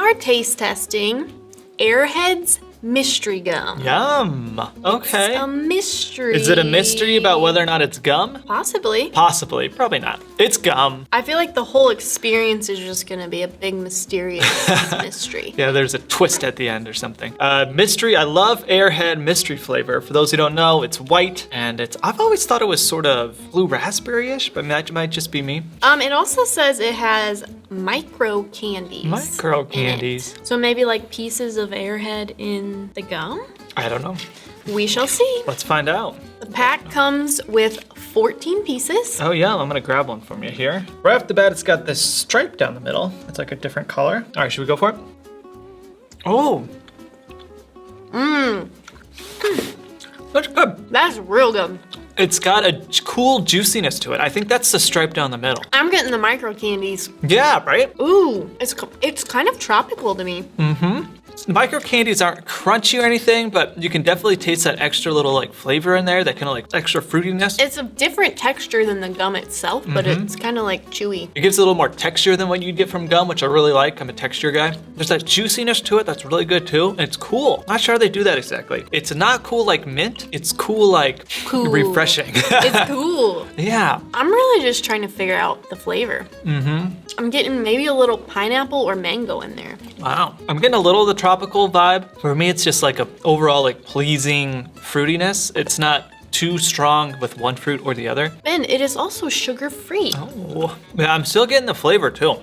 are taste testing Airheads Mystery Gum. Yum. Okay. It's a mystery. Is it a mystery about whether or not it's gum? Possibly. Possibly. Probably not. It's gum. I feel like the whole experience is just gonna be a big mysterious mystery. Yeah, there's a twist at the end or something. Mystery, I love Airhead mystery flavor. For those who don't know, it's white and I've always thought it was sort of blue raspberry-ish, but that might just be me. It also says it has micro candies. Micro in it. candies. So maybe like pieces of Airhead in the gum? I don't know. We shall see. Let's find out. The pack comes with 14 pieces. Oh yeah, I'm gonna grab one from you here. Right off the bat, it's got this stripe down the middle. It's like a different color. All right, should we go for it? Oh. That's good. That's real good. It's got a cool juiciness to it. I think that's the stripe down the middle. I'm getting the micro candies. Yeah, right? Ooh, it's kind of tropical to me. Micro candies aren't crunchy or anything, but you can definitely taste that extra little like flavor in there, that kind of like extra fruitiness. It's a different texture than the gum itself, but it's kind of like chewy. It gives it a little more texture than what you get from gum, which I really like. I'm a texture guy. There's that juiciness to it that's really good too. And it's cool. Not sure how they do that exactly. It's not cool like mint. It's cool like refreshing. It's cool. Yeah. I'm really just trying to figure out the flavor. I'm getting maybe a little pineapple or mango in there. Wow. I'm getting a little of the tropical vibe. For me, it's just like a overall like pleasing fruitiness. It's not too strong with one fruit or the other. And it is also sugar-free. Oh, yeah, I'm still getting the flavor too.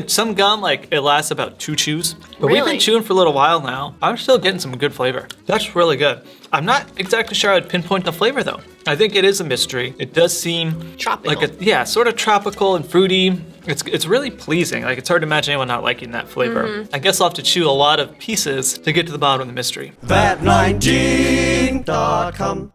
Some gum, like it lasts about 2 chews, but we've Really? been chewing for a little while now. I'm still getting some good flavor. That's really good. I'm not exactly sure I'd pinpoint the flavor though. I think it is a mystery. It does seem Tropical. like sort of tropical and fruity. It's really pleasing. Like it's hard to imagine anyone not liking that flavor. I guess I'll have to chew a lot of pieces to get to the bottom of the mystery. That19.com